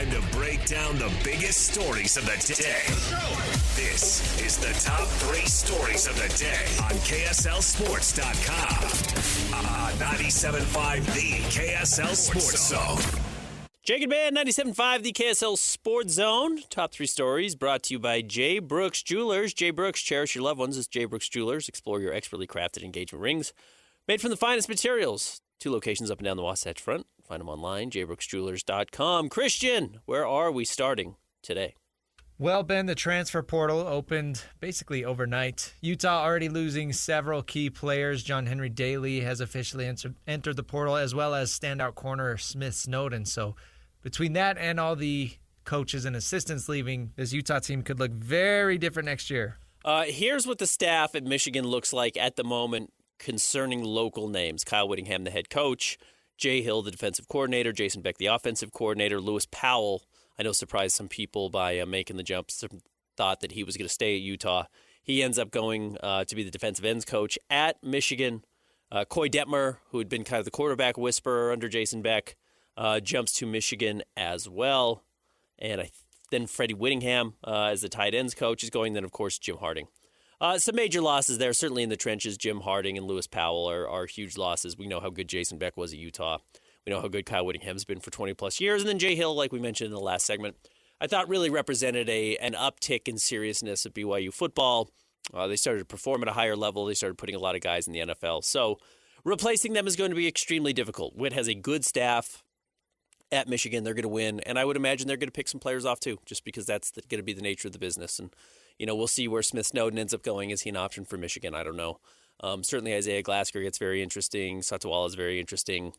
Time to break down the biggest stories of the day. This is the top 3 stories of the day on KSLSports.com. 97.5, the KSL Sports Zone. Jake and Band, 97.5, the KSL Sports Zone. Top 3 stories brought to you by J. Brooks Jewelers. J. Brooks, cherish your loved ones. It's J. Brooks Jewelers. Explore your expertly crafted engagement rings made from the finest materials. 2 locations up and down the Wasatch Front. Find them online, jbrooksjewelers.com. Christian, where are we starting today? Well, Ben, the transfer portal opened basically overnight. Utah already losing several key players. John Henry Daly has officially entered the portal, as well as standout corner Smith Snowden. So between that and all the coaches and assistants leaving, this Utah team could look very different next year. Here's what the staff at Michigan looks like at the moment concerning local names. Kyle Whittingham, the head coach. Jay Hill, the defensive coordinator. Jason Beck, the offensive coordinator. Lewis Powell, I know, surprised some people by making the jump. Some thought that he was going to stay at Utah. He ends up going to be the defensive ends coach at Michigan. Coy Detmer, who had been kind of the quarterback whisperer under Jason Beck, jumps to Michigan as well. And then Freddie Whittingham as the tight ends coach is going. Then, of course, Jim Harding. Some major losses there, certainly in the trenches. Jim Harding and Lewis Powell are huge losses. We know how good Jason Beck was at Utah. We know how good Kyle Whittingham's been for 20-plus years. And then Jay Hill, like we mentioned in the last segment, I thought really represented an uptick in seriousness of BYU football. They started to perform at a higher level. They started putting a lot of guys in the NFL. So replacing them is going to be extremely difficult. Whit has a good staff at Michigan. They're going to win. And I would imagine they're going to pick some players off too, just because that's going to be the nature of the business. And we'll see where Smith Snowden ends up going. Is he an option for Michigan? I don't know. Certainly Isaiah Glasker gets very interesting. Satawala is very interesting.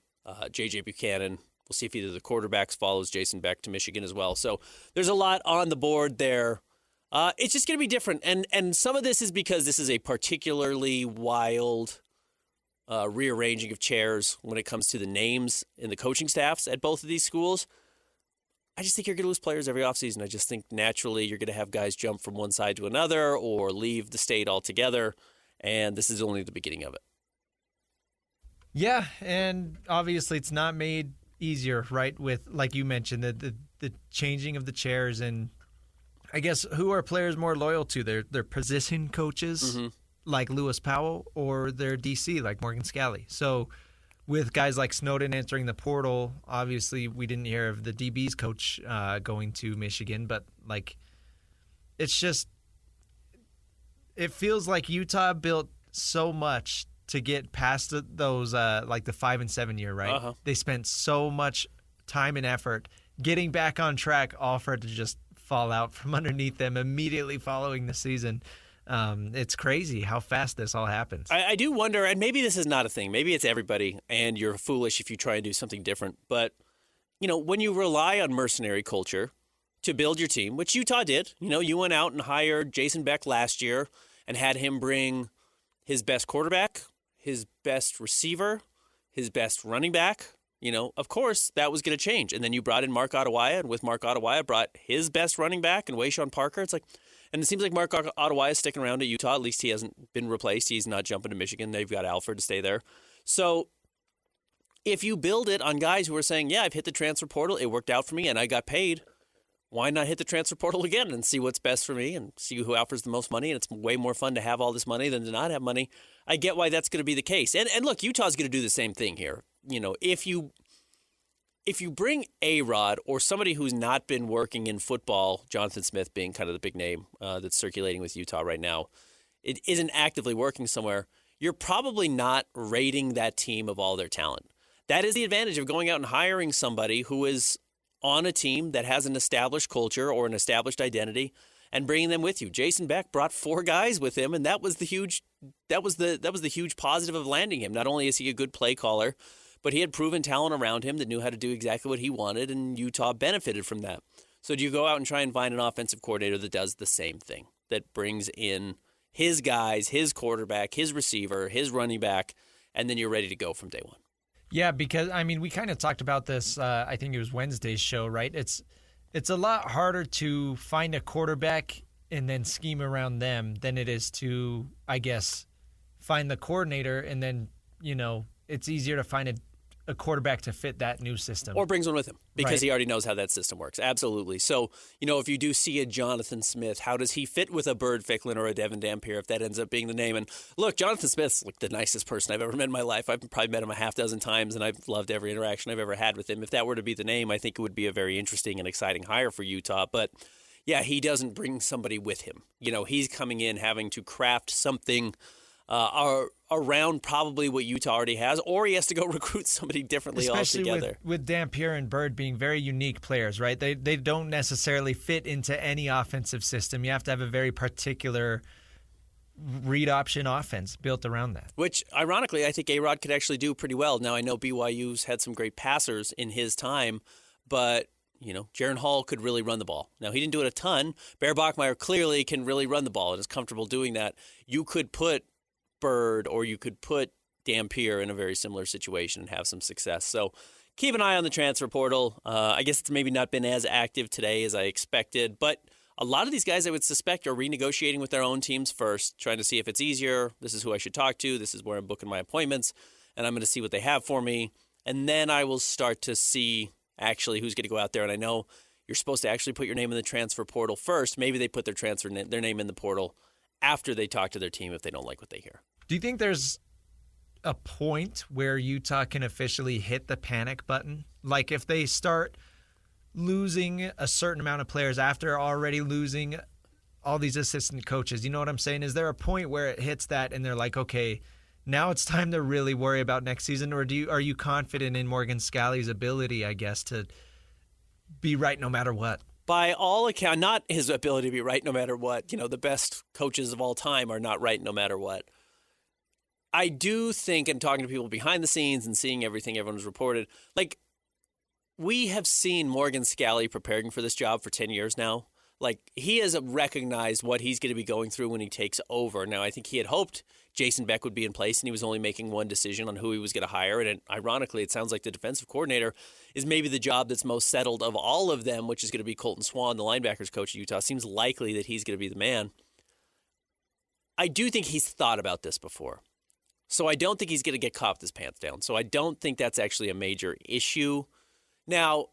J.J. Buchanan. We'll see if either of the quarterbacks follows Jason Beck to Michigan as well. So there's a lot on the board there. It's just going to be different. And some of this is because this is a particularly wild rearranging of chairs when it comes to the names and the coaching staffs at both of these schools. I just think you're going to lose players every offseason. I just think naturally you're going to have guys jump from one side to another or leave the state altogether, and this is only the beginning of it. Yeah, and obviously it's not made easier, right, with, like you mentioned, the changing of the chairs, and I guess who are players more loyal to? Their position coaches, like Lewis Powell, or their DC, like Morgan Scalley. So with guys like Snowden entering the portal, obviously we didn't hear of the DB's coach going to Michigan, but it feels like Utah built so much to get past those the 5 and 7 year, right? Uh-huh. They spent so much time and effort getting back on track, all for it to just fall out from underneath them immediately following the season. It's crazy how fast this all happens. I do wonder, and maybe this is not a thing. Maybe it's everybody, and you're foolish if you try and do something different. But, when you rely on mercenary culture to build your team, which Utah did, you went out and hired Jason Beck last year and had him bring his best quarterback, his best receiver, his best running back. Of course, that was going to change. And then you brought in Mark Ottawaya, and with Mark Ottawaya brought his best running back and Wayshawn Parker. And it seems like Mark Ottawaya is sticking around at Utah. At least he hasn't been replaced. He's not jumping to Michigan. They've got Alford to stay there. So if you build it on guys who are saying, yeah, I've hit the transfer portal, it worked out for me, and I got paid, why not hit the transfer portal again and see what's best for me and see who offers the most money? And it's way more fun to have all this money than to not have money. I get why that's going to be the case. And look, Utah's going to do the same thing here. If you bring A-Rod or somebody who's not been working in football, Jonathan Smith being kind of the big name that's circulating with Utah right now, it isn't actively working somewhere, you're probably not rating that team of all their talent. That is the advantage of going out and hiring somebody who is on a team that has an established culture or an established identity and bringing them with you. Jason Beck brought 4 guys with him, and that was the huge positive of landing him. Not only is he a good play caller, but he had proven talent around him that knew how to do exactly what he wanted, and Utah benefited from that. So do you go out and try and find an offensive coordinator that does the same thing, that brings in his guys, his quarterback, his receiver, his running back, and then you're ready to go from day one? Yeah, because, we kind of talked about this, I think it was Wednesday's show, right? It's a lot harder to find a quarterback and then scheme around them than it is to, I guess, find the coordinator and then, it's easier to find a quarterback to fit that new system. Or brings one with him because Right. he already knows how that system works. Absolutely. So, if you do see a Jonathan Smith, how does he fit with a Bird Ficklin or a Devin Dampier if that ends up being the name? And look, Jonathan Smith's like the nicest person I've ever met in my life. I've probably met him a half dozen times, and I've loved every interaction I've ever had with him. If that were to be the name, I think it would be a very interesting and exciting hire for Utah. But yeah, he doesn't bring somebody with him. He's coming in having to craft something around probably what Utah already has, or he has to go recruit somebody differently Especially altogether. with Dampier and Bird being very unique players, right? They don't necessarily fit into any offensive system. You have to have a very particular read option offense built around that. Which, ironically, I think A-Rod could actually do pretty well. Now, I know BYU's had some great passers in his time, but Jaron Hall could really run the ball. Now, he didn't do it a ton. Bear Bachmeier clearly can really run the ball and is comfortable doing that. You could put Bird or you could put Dampier in a very similar situation and have some success. So keep an eye on the transfer portal. I guess it's maybe not been as active today as I expected, but a lot of these guys I would suspect are renegotiating with their own teams first, trying to see if it's easier. This is who I should talk to. This is where I'm booking my appointments, and I'm going to see what they have for me. And then I will start to see actually who's going to go out there. And I know you're supposed to actually put your name in the transfer portal first. Maybe they put their name in the portal after they talk to their team if they don't like what they hear. Do you think there's a point where Utah can officially hit the panic button? Like if they start losing a certain amount of players after already losing all these assistant coaches, you know what I'm saying? Is there a point where it hits that and they're like, okay, now it's time to really worry about next season? Or are you confident in Morgan Scalley's ability, I guess, to be right no matter what? By all accounts, not his ability to be right no matter what. The best coaches of all time are not right no matter what. I do think, and talking to people behind the scenes and seeing everything everyone's reported, like, we have seen Morgan Scalley preparing for this job for 10 years now. Like, he has recognized what he's going to be going through when he takes over. Now, I think he had hoped Jason Beck would be in place, and he was only making one decision on who he was going to hire. And ironically, it sounds like the defensive coordinator is maybe the job that's most settled of all of them, which is going to be Colton Swan, the linebackers coach at Utah. Seems likely that he's going to be the man. I do think he's thought about this before. So I don't think he's going to get caught with his pants down. So I don't think that's actually a major issue. Now,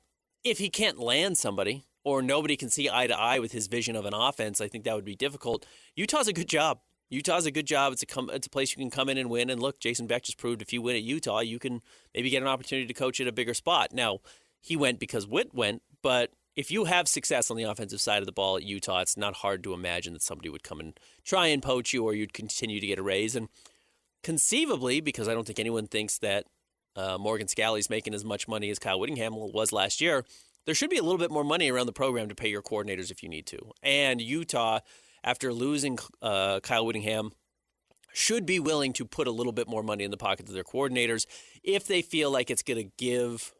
if he can't land somebody or nobody can see eye to eye with his vision of an offense, I think that would be difficult. Utah's a good job. Utah's a good job. It's a place you can come in and win. And look, Jason Beck just proved if you win at Utah, you can maybe get an opportunity to coach at a bigger spot. Now, he went because Witt went, but if you have success on the offensive side of the ball at Utah, it's not hard to imagine that somebody would come and try and poach you or you'd continue to get a raise. And conceivably, because I don't think anyone thinks that Morgan Scalley's making as much money as Kyle Whittingham was last year, there should be a little bit more money around the program to pay your coordinators if you need to. And Utah, after losing Kyle Whittingham, should be willing to put a little bit more money in the pockets of their coordinators if they feel like it's going to give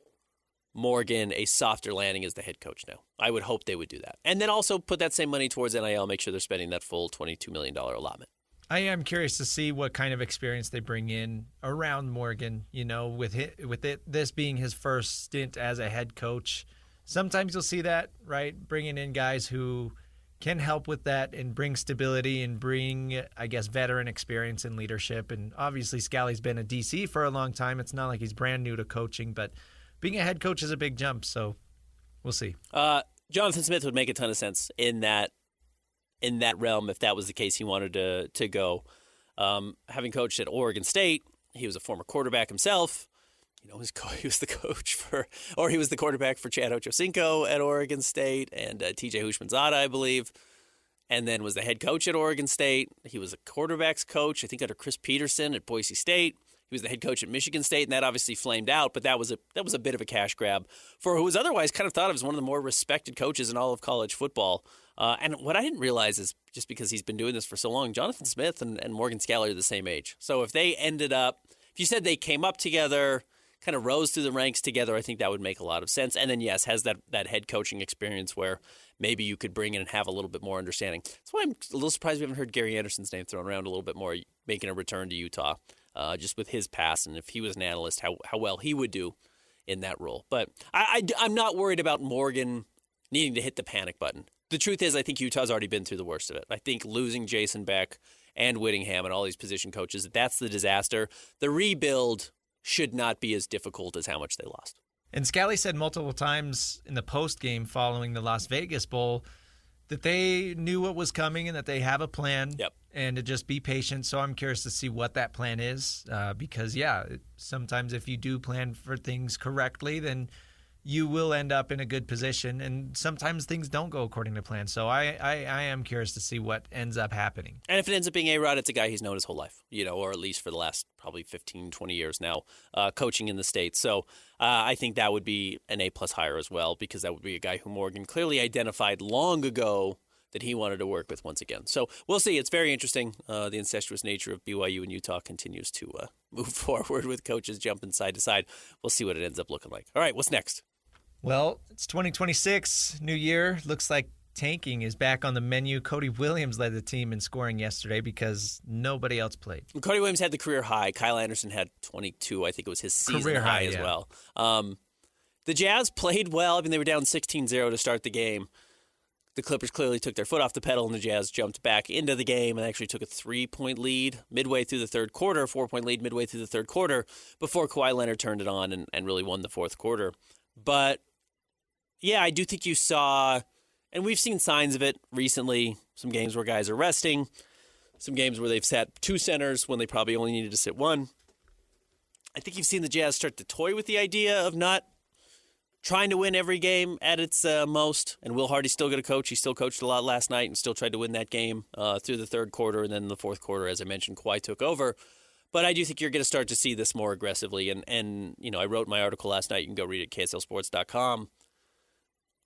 Morgan a softer landing as the head coach now. I would hope they would do that. And then also put that same money towards NIL, make sure they're spending that full $22 million allotment. I am curious to see what kind of experience they bring in around Morgan, this being his first stint as a head coach. Sometimes you'll see that, right? Bringing in guys who can help with that and bring stability and bring, I guess, veteran experience and leadership. And obviously Scalley's been a DC for a long time. It's not like he's brand new to coaching, but being a head coach is a big jump, so we'll see. Jonathan Smith would make a ton of sense in that realm if that was the case he wanted to go. Having coached at Oregon State, he was a former quarterback himself. He was the quarterback for Chad Ochocinco at Oregon State and TJ Hushmanzada, I believe, and then was the head coach at Oregon State. He was a quarterback's coach, I think, under Chris Peterson at Boise State. He was the head coach at Michigan State, and that obviously flamed out, but that was a bit of a cash grab for who was otherwise kind of thought of as one of the more respected coaches in all of college football. And what I didn't realize is just because he's been doing this for so long, Jonathan Smith and Morgan Scalley are the same age. So if you said they came up together, kind of rose through the ranks together, I think that would make a lot of sense. And then, yes, has that head coaching experience where maybe you could bring in and have a little bit more understanding. That's why I'm a little surprised we haven't heard Gary Anderson's name thrown around a little bit more, making a return to Utah, just with his past. And if he was an analyst, how well he would do in that role. But I'm not worried about Morgan needing to hit the panic button. The truth is, I think Utah's already been through the worst of it. I think losing Jason Beck and Whittingham and all these position coaches, that's the disaster. The rebuild should not be as difficult as how much they lost. And Scally said multiple times in the post game following the Las Vegas Bowl that they knew what was coming and that they have a plan. Yep. And to just be patient. So I'm curious to see what that plan is because, sometimes if you do plan for things correctly, then you will end up in a good position. And sometimes things don't go according to plan. So I am curious to see what ends up happening. And if it ends up being A-Rod, it's a guy he's known his whole life, or at least for the last probably 15, 20 years now, coaching in the States. So I think that would be an A-plus hire as well, because that would be a guy who Morgan clearly identified long ago that he wanted to work with once again. So we'll see. It's very interesting. The incestuous nature of BYU and Utah continues to move forward with coaches jumping side to side. We'll see what it ends up looking like. All right, what's next? Well, it's 2026, new year. Looks like tanking is back on the menu. Cody Williams led the team in scoring yesterday because nobody else played. Cody Williams had the career high. Kyle Anderson had 22. I think it was his season Career high as yeah. well. The Jazz played well. I mean, they were down 16-0 to start the game. The Clippers clearly took their foot off the pedal, and the Jazz jumped back into the game and actually took a 3-point lead midway through the third quarter, 4-point lead midway through the third quarter before Kawhi Leonard turned it on and really won the fourth quarter. But yeah, I do think you saw, and we've seen signs of it recently, some games where guys are resting, some games where they've sat two centers when they probably only needed to sit one. I think you've seen the Jazz start to toy with the idea of not trying to win every game at its most, and Will Hardy's still going to coach. He still coached a lot last night and still tried to win that game through the third quarter, and then in the fourth quarter, as I mentioned, Kawhi took over. But I do think you're going to start to see this more aggressively, and I wrote my article last night. You can go read it at KSLSports.com.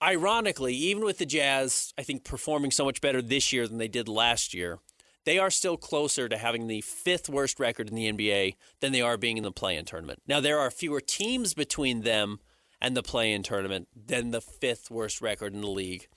Ironically, even with the Jazz, I think, performing so much better this year than they did last year, they are still closer to having the fifth worst record in the NBA than they are being in the play-in tournament. Now, there are fewer teams between them and the play-in tournament than the fifth worst record in the league.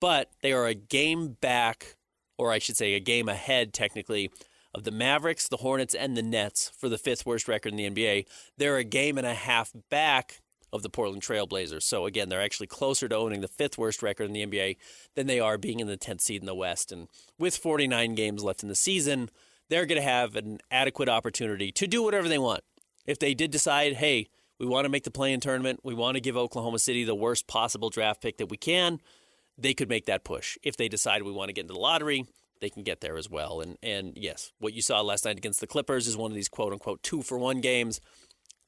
But they are a game back, or I should say a game ahead, technically, of the Mavericks, the Hornets, and the Nets for the fifth worst record in the NBA. They're a game and a half back of the Portland Trail Blazers. So, again, they're actually closer to owning the fifth worst record in the NBA than they are being in the 10th seed in the West. And with 49 games left in the season, they're going to have an adequate opportunity to do whatever they want. If they did decide, hey, we want to make the play-in tournament, we want to give Oklahoma City the worst possible draft pick that we can, they could make that push. If they decide we want to get into the lottery, they can get there as well. And yes, what you saw last night against the Clippers is one of these quote-unquote 2-for-1 games.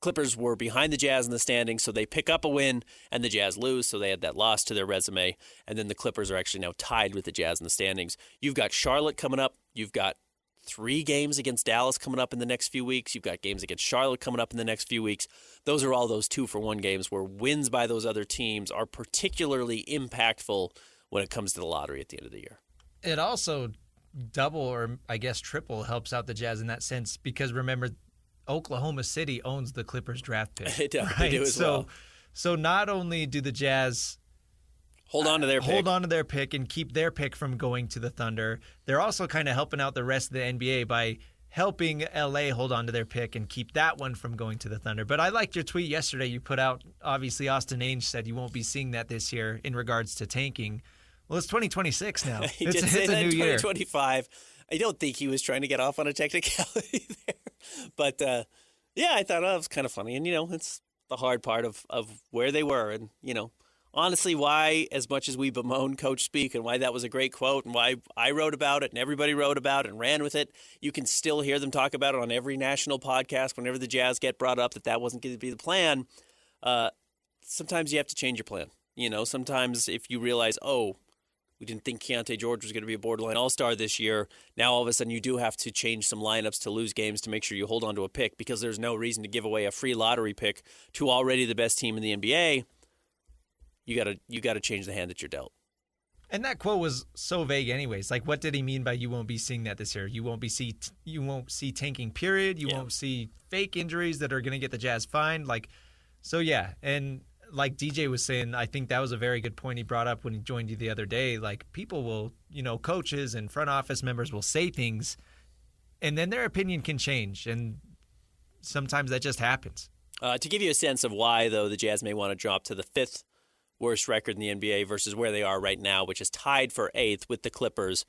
Clippers were behind the Jazz in the standings, so they pick up a win, and the Jazz lose, so they had that loss to their resume. And then the Clippers are actually now tied with the Jazz in the standings. You've got Charlotte coming up. You've got 3 games against Dallas coming up in the next few weeks. You've got games against Charlotte coming up in the next few weeks. Those are all those 2-for-1 games where wins by those other teams are particularly impactful when it comes to the lottery at the end of the year. It also double or I guess triple helps out the Jazz in that sense because remember, Oklahoma City owns the Clippers draft pick. They do as well. So not only do the Jazz hold on to their pick and keep their pick from going to the Thunder, they're also kind of helping out the rest of the NBA by helping LA hold on to their pick and keep that one from going to the Thunder. But I liked your tweet yesterday you put out. Obviously, Austin Ainge said you won't be seeing that this year in regards to tanking. Well, it's 2026 now. It's a new year. 2025. I don't think he was trying to get off on a technicality there. But, yeah, I thought it was kind of funny. And, it's the hard part of where they were. And, honestly, why, as much as we bemoan Coach Speak and why that was a great quote and why I wrote about it and everybody wrote about it and ran with it, you can still hear them talk about it on every national podcast whenever the Jazz get brought up that wasn't going to be the plan. Sometimes you have to change your plan. Sometimes if you realize, we didn't think Keontae George was going to be a borderline all-star this year. Now, all of a sudden, you do have to change some lineups to lose games to make sure you hold on to a pick because there's no reason to give away a free lottery pick to already the best team in the NBA. You got to change the hand that you're dealt. And that quote was so vague anyways. Like, what did he mean by you won't be seeing that this year? You won't see tanking, period. You won't see fake injuries that are going to get the Jazz fined. And like DJ was saying, I think that was a very good point he brought up when he joined you the other day. Like, people will, coaches and front office members will say things, and then their opinion can change, and sometimes that just happens. To give you a sense of why, though, the Jazz may want to drop to the fifth worst record in the NBA versus where they are right now, which is tied for 8th with the Clippers.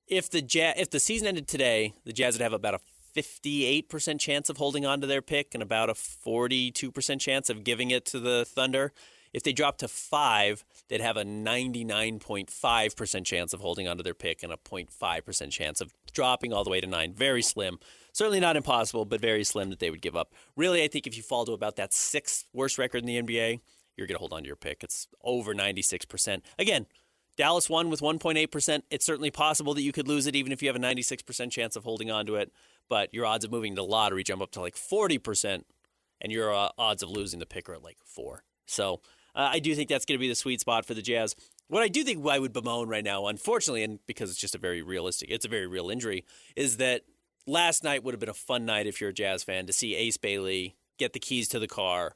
If the season ended today, the Jazz would have about a 58% chance of holding on to their pick and about a 42% chance of giving it to the Thunder. If they drop to 5, they'd have a 99.5% chance of holding onto their pick and a 0.5% chance of dropping all the way to 9. Very slim. Certainly not impossible, but very slim that they would give up. Really, I think if you fall to about that 6th worst record in the NBA, you're going to hold on to your pick. It's over 96%. Again, Dallas won with 1.8%. It's certainly possible that you could lose it even if you have a 96% chance of holding on to it, but your odds of moving to the lottery jump up to like 40%, and your odds of losing the pick are at like 4. So I do think that's going to be the sweet spot for the Jazz. What I do think I would bemoan right now, unfortunately, and because it's just a very real injury, is that last night would have been a fun night if you're a Jazz fan to see Ace Bailey get the keys to the car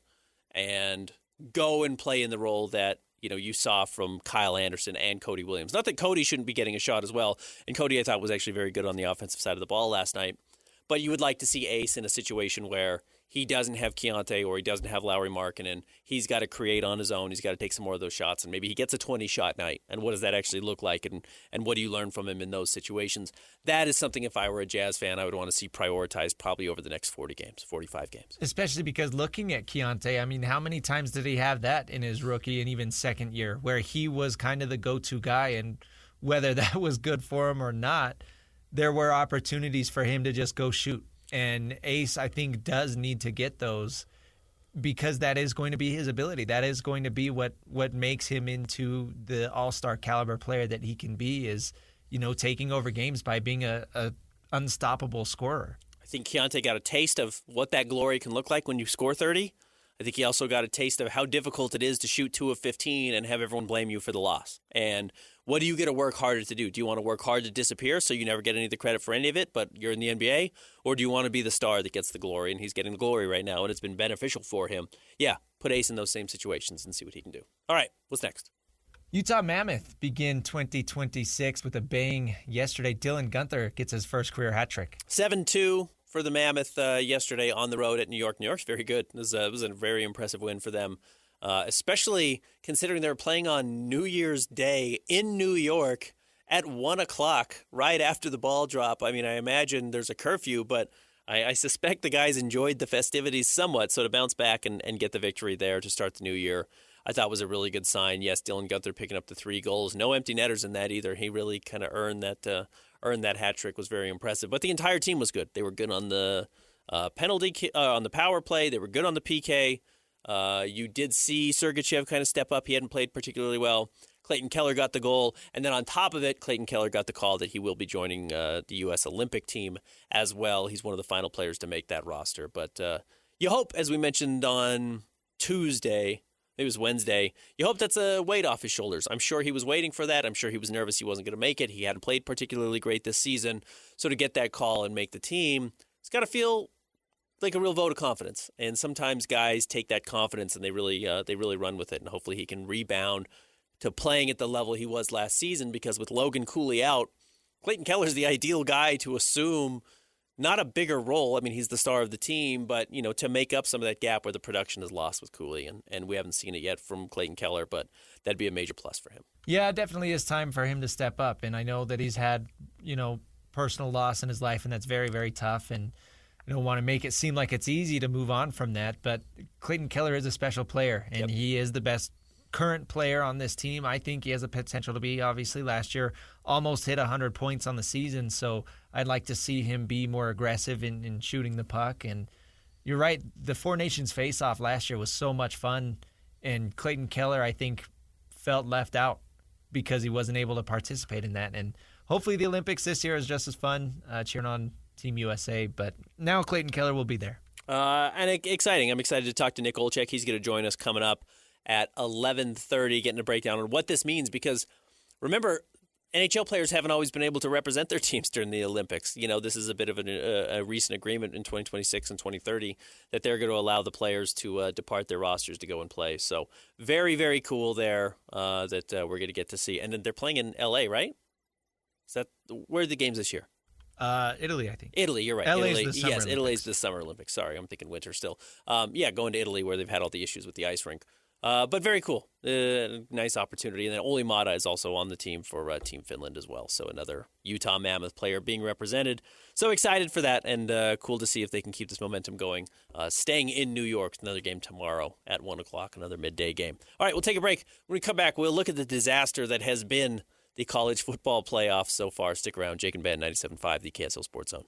and go and play in the role that you saw from Kyle Anderson and Cody Williams. Not that Cody shouldn't be getting a shot as well, and Cody I thought was actually very good on the offensive side of the ball last night. But you would like to see Ace in a situation where he doesn't have Keontae or he doesn't have Lauri Markkanen. He's got to create on his own. He's got to take some more of those shots, and maybe he gets a 20-shot night. And what does that actually look like, and what do you learn from him in those situations? That is something, if I were a Jazz fan, I would want to see prioritized probably over the next 40 games, 45 games. Especially because looking at Keontae, I mean, how many times did he have that in his rookie and even second year where he was kind of the go-to guy, and whether that was good for him or not, there were opportunities for him to just go shoot. And Ace, I think, does need to get those because that is going to be his ability. That is going to be what makes him into the all-star caliber player that he can be is, taking over games by being a unstoppable scorer. I think Keontae got a taste of what that glory can look like when you score 30. I think he also got a taste of how difficult it is to shoot 2 of 15 and have everyone blame you for the loss. And what do you get to work harder to do? Do you want to work hard to disappear so you never get any of the credit for any of it, but you're in the NBA? Or do you want to be the star that gets the glory? And he's getting the glory right now, and it's been beneficial for him. Yeah, put Ace in those same situations and see what he can do. All right, what's next? Utah Mammoth begin 2026 with a bang yesterday. Dylan Gunther gets his first career hat trick. 7-2 for the Mammoth yesterday on the road at New York. New York's very good. It was a very impressive win for them, especially considering they were playing on New Year's Day in New York at 1 o'clock right after the ball drop. I mean, I imagine there's a curfew, but I suspect the guys enjoyed the festivities somewhat, so to bounce back and get the victory there to start the new year, I thought was a really good sign. Yes, Dylan Gunther picking up the 3 goals. No empty netters in that either. He really kind of earned that hat trick. Was very impressive. But the entire team was good. They were good on the penalty on the power play. They were good on the PK. You did see Sergachev kind of step up. He hadn't played particularly well. Clayton Keller got the goal. And then on top of it, Clayton Keller got the call that he will be joining the U.S. Olympic team as well. He's one of the final players to make that roster. But you hope, as we mentioned on Tuesday, maybe it was Wednesday, you hope that's a weight off his shoulders. I'm sure he was waiting for that. I'm sure he was nervous he wasn't going to make it. He hadn't played particularly great this season. So to get that call and make the team, it's got to feel like a real vote of confidence. And sometimes guys take that confidence and they really run with it. And hopefully he can rebound to playing at the level he was last season, because with Logan Cooley out, Clayton Keller's the ideal guy to assume not a bigger role. I mean, he's the star of the team, but, to make up some of that gap where the production is lost with Cooley. And we haven't seen it yet from Clayton Keller, but that'd be a major plus for him. Yeah, it definitely is time for him to step up. And I know that he's had, personal loss in his life, and that's very, very tough. And I don't want to make it seem like it's easy to move on from that, but Clayton Keller is a special player, and He is the best current player on this team. I think he has the potential to be. Obviously, last year almost hit 100 points on the season, so I'd like to see him be more aggressive in shooting the puck. And you're right, the Four Nations face-off last year was so much fun, and Clayton Keller, I think, felt left out because he wasn't able to participate in that. And hopefully the Olympics this year is just as fun, cheering on Team USA, but now Clayton Keller will be there. And exciting. I'm excited to talk to Nick Olczyk. He's going to join us coming up at 11:30, getting a breakdown on what this means, because remember, NHL players haven't always been able to represent their teams during the Olympics. This is a bit of a recent agreement in 2026 and 2030 that they're going to allow the players to depart their rosters to go and play. So very, very cool there that we're going to get to see. And then they're playing in L.A., right? Where are the games this year? Italy, I think. Italy, you're right. LA's Italy, the Summer yes, Olympics. Italy's the Summer Olympics. Sorry, I'm thinking winter still. Going to Italy where they've had all the issues with the ice rink. But very cool. Nice opportunity. And then Olli Mata is also on the team for Team Finland as well. So another Utah Mammoth player being represented. So excited for that, and cool to see if they can keep this momentum going. Staying in New York, another game tomorrow at 1 o'clock, another midday game. All right, we'll take a break. When we come back, we'll look at the disaster that has been the college football playoffs so far. Stick around. Jake and Ben, 97.5, the KSL Sports Zone.